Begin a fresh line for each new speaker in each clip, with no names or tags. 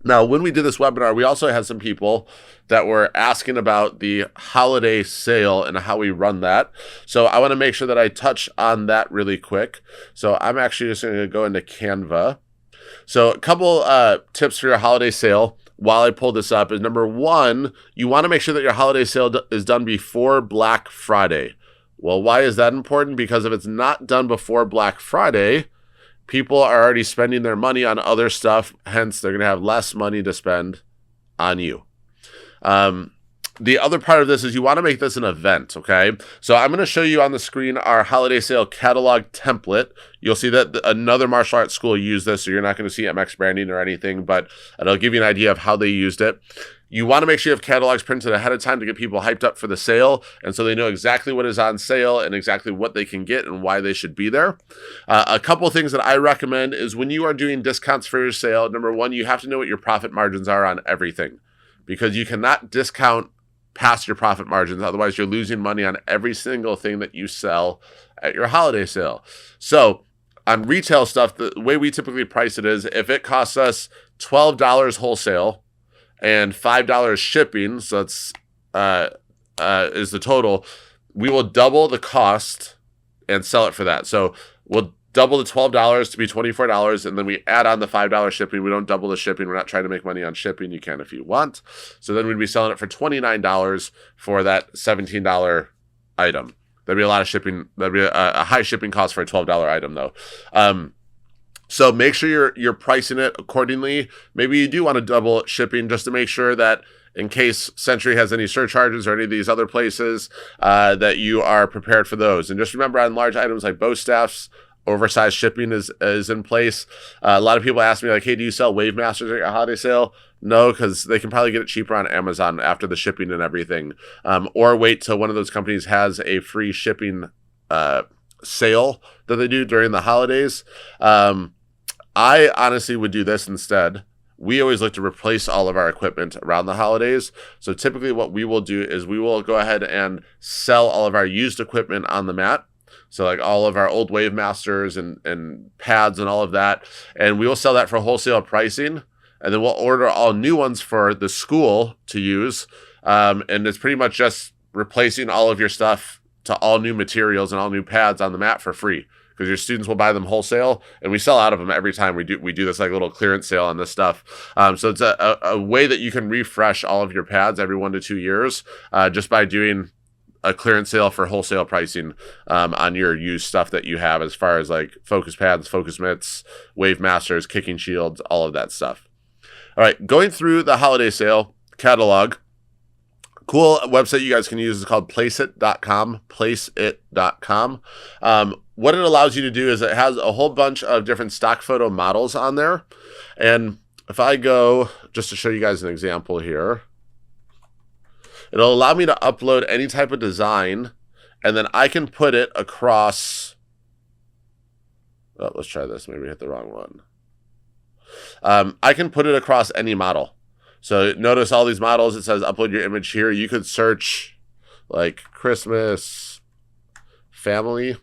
Now, when we did this webinar, we also had some people that were asking about the holiday sale and how we run that. So I want to make sure that I touch on that really quick. So I'm actually just going to go into Canva. So a couple tips for your holiday sale while I pull this up is, number one, you want to make sure that your holiday sale is done before Black Friday. Well, why is that important? Because if it's not done before Black Friday, people are already spending their money on other stuff. Hence, they're going to have less money to spend on you. The other part of this is you want to make this an event, okay? So I'm going to show you on the screen our holiday sale catalog template. You'll see that another martial arts school used this, so you're not going to see MX branding or anything, but it'll give you an idea of how they used it. You want to make sure you have catalogs printed ahead of time to get people hyped up for the sale, and so they know exactly what is on sale and exactly what they can get and why they should be there. A couple things that I recommend is when you are doing discounts for your sale, number one, you have to know what your profit margins are on everything, because you cannot discount past your profit margins. Otherwise, you're losing money on every single thing that you sell at your holiday sale. So on retail stuff, the way we typically price it is if it costs us $12 wholesale and $5 shipping, so that's is the total, we will double the cost and sell it for that. So we'll double the $12 to be $24, and then we add on the $5 shipping. We don't double the shipping. We're not trying to make money on shipping. You can if you want. So then we'd be selling it for $29 for that $17 item. That'd be a lot of shipping. That'd be a high shipping cost for a $12 item, though. So make sure you're pricing it accordingly. Maybe you do want to double shipping just to make sure that in case Century has any surcharges or any of these other places, that you are prepared for those. And just remember, on large items like bow staffs, oversized shipping is in place. A lot of people ask me, like, hey, do you sell Wave Masters at your holiday sale? No, because they can probably get it cheaper on Amazon after the shipping and everything. Or wait till one of those companies has a free shipping sale that they do during the holidays. I honestly would do this instead. We always look to replace all of our equipment around the holidays. So typically what we will do is we will go ahead and sell all of our used equipment on the mat. So like all of our old Wave Masters and pads and all of that. And we will sell that for wholesale pricing. And then we'll order all new ones for the school to use. And it's pretty much just replacing all of your stuff to all new materials and all new pads on the mat for free. Because your students will buy them wholesale, and we sell out of them every time we do this like little clearance sale on this stuff. So it's a way that you can refresh all of your pads every 1 to 2 years just by doing a clearance sale for wholesale pricing on your used stuff that you have, as far as like focus pads, focus mitts, Wave Masters, kicking shields, all of that stuff. All right, going through the holiday sale catalog. Cool website you guys can use is called Placeit.com. Placeit.com. What it allows you to do is it has a whole bunch of different stock photo models on there. And if I go, just to show you guys an example here, it'll allow me to upload any type of design, and then I can put it across. Oh, let's try this. Maybe I hit the wrong one. I can put it across any model. So notice all these models, it says upload your image here. You could search like Christmas family,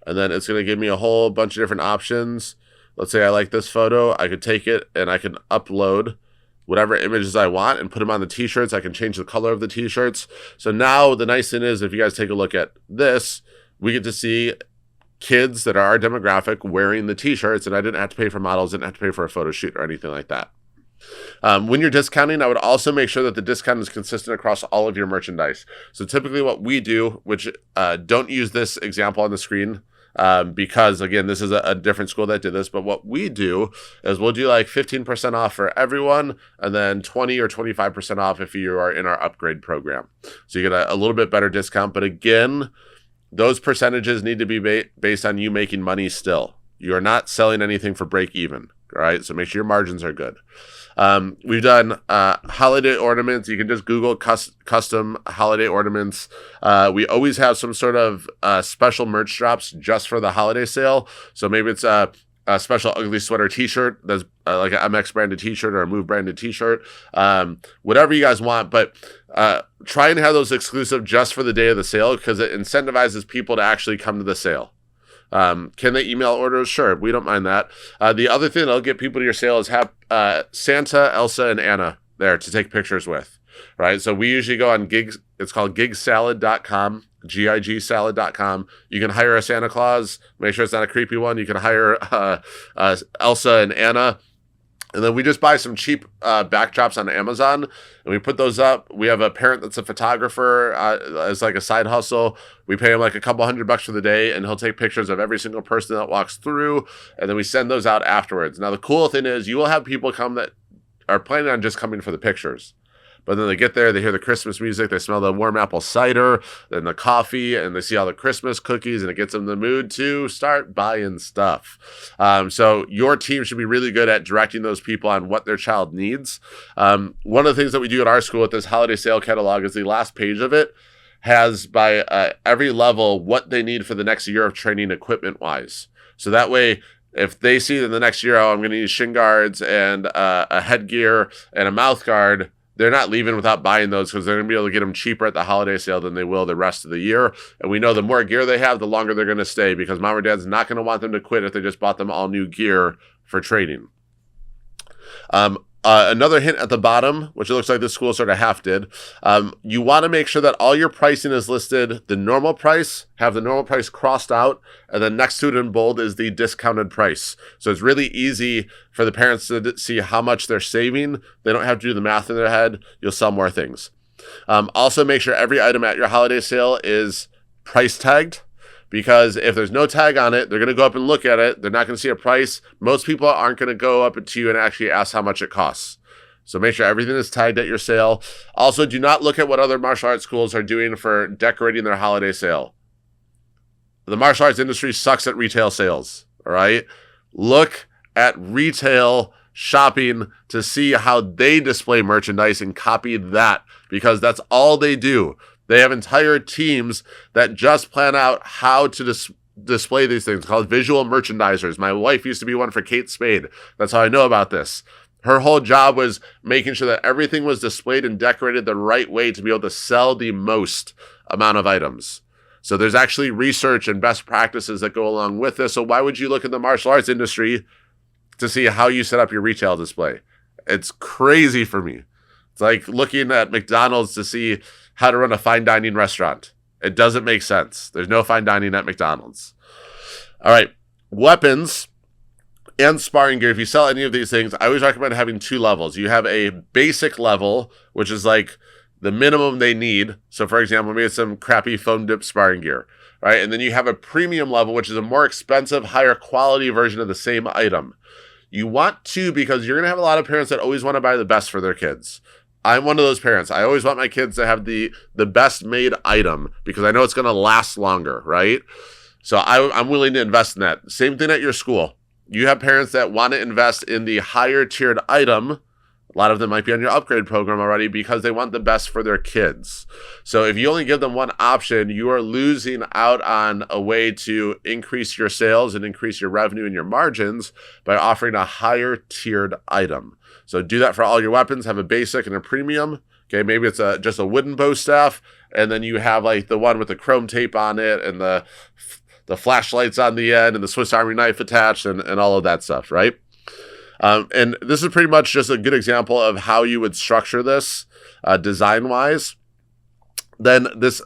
and then it's going to give me a whole bunch of different options. Let's say I like this photo. I could take it and I can upload whatever images I want and put them on the t-shirts. I can change the color of the t-shirts. So now the nice thing is, if you guys take a look at this, we get to see kids that are our demographic wearing the t-shirts, and I didn't have to pay for models, didn't have to pay for a photo shoot or anything like that. When you're discounting, I would also make sure that the discount is consistent across all of your merchandise. So typically what we do, which don't use this example on the screen because, again, this is a different school that did this, but what we do is we'll do like 15% off for everyone, and then 20 or 25% off if you are in our upgrade program. So you get a little bit better discount, but again, those percentages need to be based on you making money still. You are not selling anything for break even, all right? So make sure your margins are good. We've done holiday ornaments. You can just Google custom holiday ornaments. We always have some sort of special merch drops just for the holiday sale. So maybe it's a special ugly sweater t-shirt that's like an MX branded t-shirt or a Move branded t-shirt. Whatever you guys want, but try and have those exclusive just for the day of the sale, because it incentivizes people to actually come to the sale. Can they email orders? Sure, we don't mind that. The other thing that'll get people to your sale is have Santa, Elsa, and Anna there to take pictures with, right? So we usually go on gigs. It's called gigsalad.com, gigsalad.com. You can hire a Santa Claus. Make sure it's not a creepy one. You can hire Elsa and Anna. And then we just buy some cheap backdrops on Amazon, and we put those up. We have a parent that's a photographer as like a side hustle. We pay him like a couple $100 for the day, and he'll take pictures of every single person that walks through, and then we send those out afterwards. Now, the cool thing is you will have people come that are planning on just coming for the pictures. But then they get there, they hear the Christmas music, they smell the warm apple cider, then the coffee, and they see all the Christmas cookies, and it gets them in the mood to start buying stuff. So your team should be really good at directing those people on what their child needs. One of the things that we do at our school with this holiday sale catalog is the last page of it has by every level what they need for the next year of training equipment-wise. So that way, if they see in the next year, oh, I'm going to need shin guards and a headgear and a mouth guard, they're not leaving without buying those because they're going to be able to get them cheaper at the holiday sale than they will the rest of the year. And we know the more gear they have, the longer they're going to stay because mom or dad's not going to want them to quit if they just bought them all new gear for trading. Another hint at the bottom, which it looks like this school sort of half did, you want to make sure that all your pricing is listed the normal price, have the normal price crossed out, and then next to it in bold is the discounted price. So it's really easy for the parents to see how much they're saving. They don't have to do the math in their head. You'll sell more things. Also, make sure every item at your holiday sale is price tagged. Because if there's no tag on it, they're going to go up and look at it. They're not going to see a price. Most people aren't going to go up to you and actually ask how much it costs. So make sure everything is tagged at your sale. Also, do not look at what other martial arts schools are doing for decorating their holiday sale. The martial arts industry sucks at retail sales, all right? Look at retail shopping to see how they display merchandise and copy that because that's all they do. They have entire teams that just plan out how to display these things called visual merchandisers. My wife used to be one for Kate Spade. That's how I know about this. Her whole job was making sure that everything was displayed and decorated the right way to be able to sell the most amount of items. So there's actually research and best practices that go along with this. So why would you look at the martial arts industry to see how you set up your retail display? It's crazy for me. It's like looking at McDonald's to see how to run a fine dining restaurant. It doesn't make sense. There's no fine dining at McDonald's. All right. Weapons and sparring gear. If you sell any of these things, I always recommend having two levels. You have a basic level, which is like the minimum they need. So for example, maybe it's some crappy foam dip sparring gear, right? And then you have a premium level, which is a more expensive, higher quality version of the same item. You want to because you're going to have a lot of parents that always want to buy the best for their kids. I'm one of those parents. I always want my kids to have the best made item because I know it's going to last longer, right? So I'm willing to invest in that. Same thing at your school. You have parents that want to invest in the higher tiered item. A lot of them might be on your upgrade program already because they want the best for their kids. So if you only give them one option, you are losing out on a way to increase your sales and increase your revenue and your margins by offering a higher tiered item. So do that for all your weapons. Have a basic and a premium. Okay, maybe it's just a wooden bow staff, and then you have like the one with the chrome tape on it and the flashlights on the end and the Swiss Army knife attached and all of that stuff, right? And this is pretty much just a good example of how you would structure this design-wise. Then this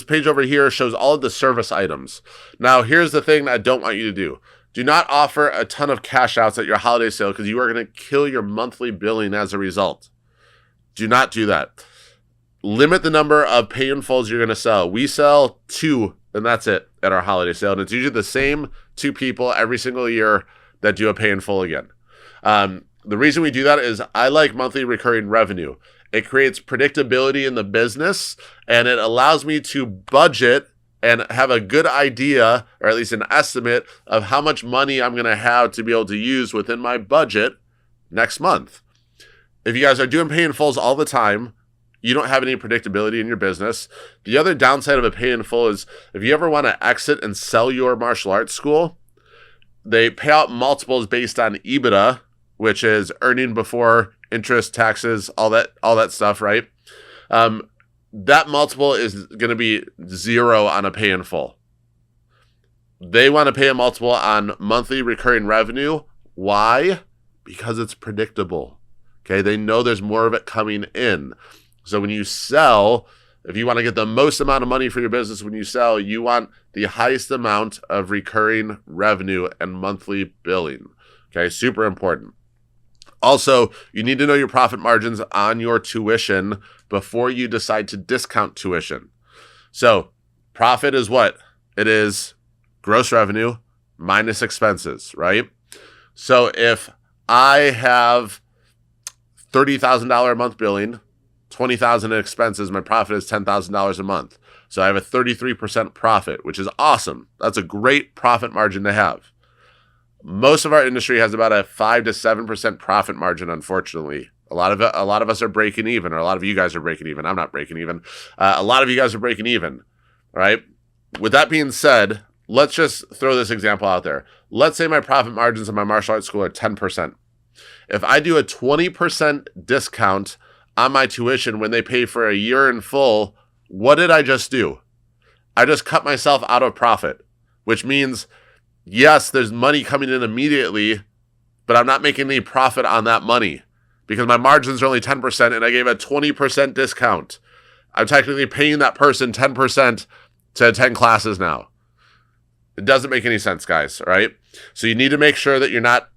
page over here shows all of the service items. Now, here's the thing that I don't want you to do. Do not offer a ton of cash outs at your holiday sale because you are going to kill your monthly billing as a result. Do not do that. Limit the number of pay in fulls you're going to sell. We sell 2, and that's it at our holiday sale. And it's usually the same 2 people every single year that do a pay in full again. The reason we do that is I like monthly recurring revenue. It creates predictability in the business, and it allows me to budget and have a good idea, or at least an estimate, of how much money I'm going to have to be able to use within my budget next month. If you guys are doing pay in fulls all the time, you don't have any predictability in your business. The other downside of a pay in full is if you ever want to exit and sell your martial arts school, they pay out multiples based on EBITDA, which is earning before interest, taxes, all that stuff, right? That multiple is going to be 0 on a pay in full. They want to pay a multiple on monthly recurring revenue. Why? Because it's predictable. Okay, they know there's more of it coming in. So when you sell, if you want to get the most amount of money for your business when you sell, you want the highest amount of recurring revenue and monthly billing. Okay, super important. Also, you need to know your profit margins on your tuition before you decide to discount tuition. So profit is what? It is gross revenue minus expenses, right? So if I have $30,000 a month billing, $20,000 in expenses, my profit is $10,000 a month. So I have a 33% profit, which is awesome. That's a great profit margin to have. Most of our industry has about a 5 to 7% profit margin, unfortunately. A lot of us are breaking even, or a lot of you guys are breaking even. I'm not breaking even. A lot of you guys are breaking even, right? With that being said, let's just throw this example out there. Let's say my profit margins in my martial arts school are 10%. If I do a 20% discount on my tuition when they pay for a year in full, what did I just do? I just cut myself out of profit, which means, yes, there's money coming in immediately, but I'm not making any profit on that money because my margins are only 10% and I gave a 20% discount. I'm technically paying that person 10% to attend classes now. It doesn't make any sense, guys, all right? So you need to make sure that you're not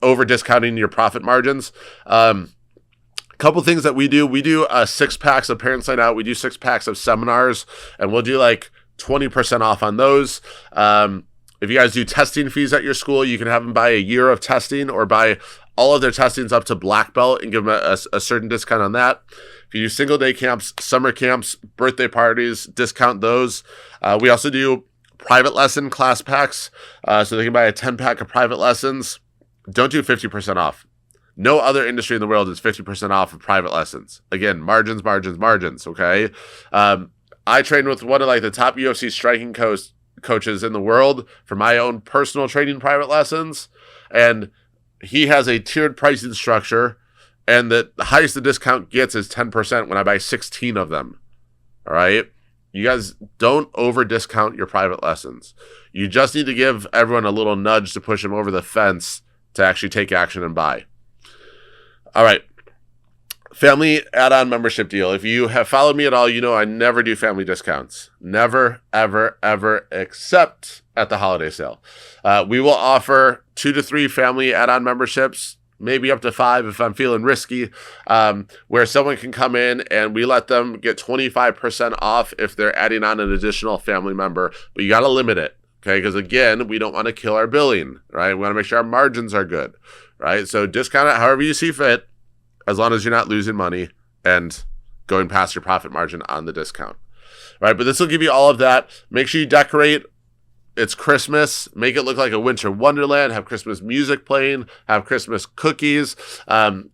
over discounting your profit margins. Couple things that we do 6-packs of Parents Night Out. We do 6-packs of seminars, and we'll do like 20% off on those. If you guys do testing fees at your school, you can have them buy a year of testing or buy all of their testings up to black belt and give them a certain discount on that. If you do single day camps, summer camps, birthday parties, discount those. We also do private lesson class packs, so they can buy a 10-pack of private lessons. Don't do 50% off. No other industry in the world is 50% off of private lessons. Again, margins, okay? I train with one of like the top UFC striking coaches in the world for my own personal training private lessons, and he has a tiered pricing structure, and the highest the discount gets is 10% when I buy 16 of them, all right? You guys don't over discount your private lessons. You just need to give everyone a little nudge to push them over the fence to actually take action and buy. All right. Family add-on membership deal. If you have followed me at all, you know I never do family discounts. Never, ever, ever, except at the holiday sale. We will offer 2 to 3 family add-on memberships, maybe up to 5 if I'm feeling risky, where someone can come in and we let them get 25% off if they're adding on an additional family member. But you got to limit it, okay? Because again, we don't want to kill our billing, right? We want to make sure our margins are good, right? So discount it however you see fit, as long as you're not losing money and going past your profit margin on the discount, right? But this will give you all of that. Make sure you decorate. It's Christmas. Make it look like a winter wonderland. Have Christmas music playing. Have Christmas cookies. Have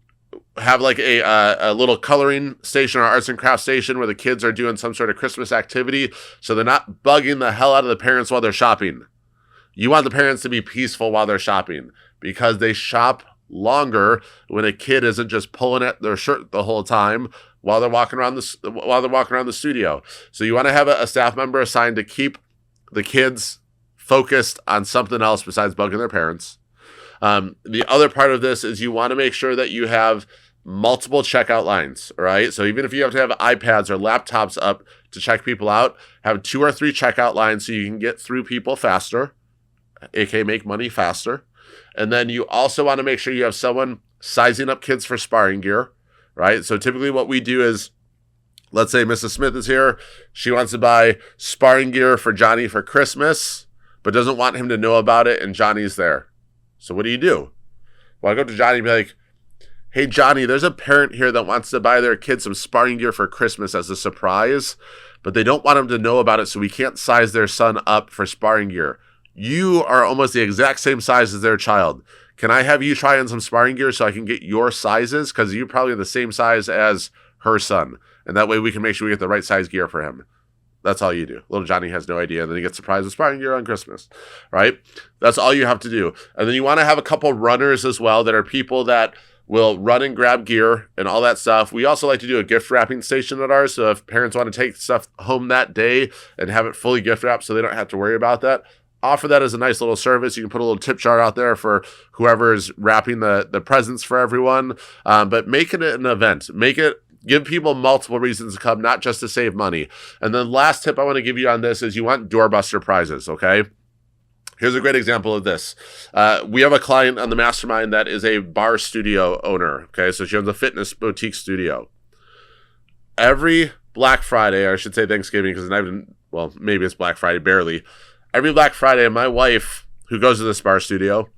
like a little coloring station or arts and crafts station where the kids are doing some sort of Christmas activity, so they're not bugging the hell out of the parents while they're shopping. You want the parents to be peaceful while they're shopping because they shop longer when a kid isn't just pulling at their shirt the whole time while they're walking around the studio. So you want to have a staff member assigned to keep the kids focused on something else besides bugging their parents. The other part of this is you want to make sure that you have multiple checkout lines, right? So even if you have to have iPads or laptops up to check people out, have 2 or 3 checkout lines so you can get through people faster, aka make money faster. And then you also want to make sure you have someone sizing up kids for sparring gear, right? So typically what we do is, let's say Mrs. Smith is here. She wants to buy sparring gear for Johnny for Christmas, but doesn't want him to know about it, and Johnny's there. So what do? Well, I go to Johnny and be like, hey, Johnny, there's a parent here that wants to buy their kid some sparring gear for Christmas as a surprise, but they don't want him to know about it, so we can't size their son up for sparring gear. You are almost the exact same size as their child. Can I have you try on some sparring gear so I can get your sizes? Because you're probably the same size as her son. And that way we can make sure we get the right size gear for him. That's all you do. Little Johnny has no idea. And then he gets surprised with sparring gear on Christmas, right? That's all you have to do. And then you want to have a couple runners as well that are people that We'll run and grab gear and all that stuff. We also like to do a gift wrapping station at ours. So if parents want to take stuff home that day and have it fully gift wrapped so they don't have to worry about that, offer that as a nice little service. You can put a little tip jar out there for whoever is wrapping the presents for everyone. But make it an event. Give people multiple reasons to come, not just to save money. And then last tip I want to give you on this is you want Doorbuster Prizes, okay? Here's a great example of this. We have a client on the mastermind that is a bar studio owner, okay? So she owns a fitness boutique studio. Every Black Friday, or I should say Thanksgiving, because maybe it's Black Friday, barely. Every Black Friday, my wife, who goes to this bar studio,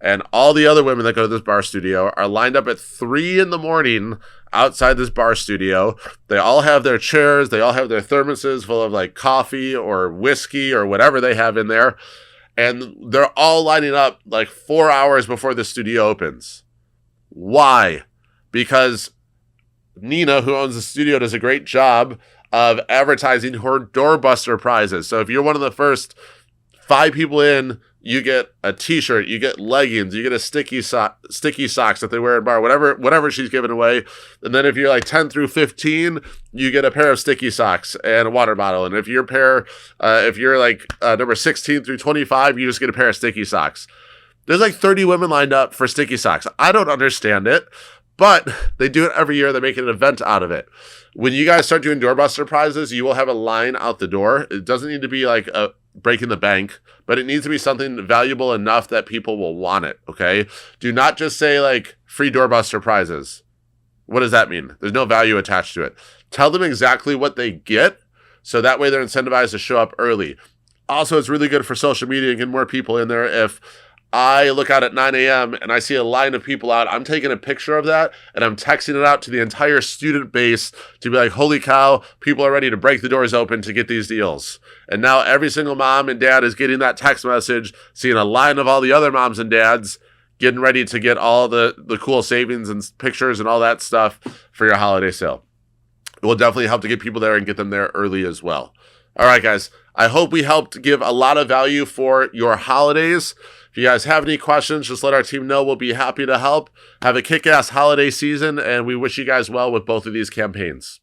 and all the other women that go to this bar studio are lined up at 3 a.m. outside this bar studio. They all have their chairs. They all have their thermoses full of like coffee or whiskey or whatever they have in there. And they're all lining up like 4 hours before the studio opens. Why? Because Nina, who owns the studio, does a great job of advertising her Doorbuster Prizes. So if you're one of the first 5 people in, you get a t-shirt, you get leggings, you get a sticky socks that they wear in bar, whatever she's giving away. And then if you're like 10 through 15, you get a pair of sticky socks and a water bottle. And if you're like number 16 through 25, you just get a pair of sticky socks. There's like 30 women lined up for sticky socks. I don't understand it, but they do it every year. They make an event out of it. When you guys start doing Doorbuster Prizes, you will have a line out the door. It doesn't need to be like a breaking the bank, but it needs to be something valuable enough that people will want it, okay? Do not just say like free Doorbuster Prizes. What does that mean? There's no value attached to it. Tell them exactly what they get, so that way they're incentivized to show up early. Also, it's really good for social media and get more people in there. If I look out at 9 a.m. and I see a line of people out, I'm taking a picture of that and I'm texting it out to the entire student base to be like, holy cow, people are ready to break the doors open to get these deals. And now every single mom and dad is getting that text message, seeing a line of all the other moms and dads getting ready to get all the cool savings and pictures and all that stuff for your holiday sale. It will definitely help to get people there and get them there early as well. All right, guys, I hope we helped give a lot of value for your holidays. If you guys have any questions, just let our team know. We'll be happy to help. Have a kick-ass holiday season, and we wish you guys well with both of these campaigns.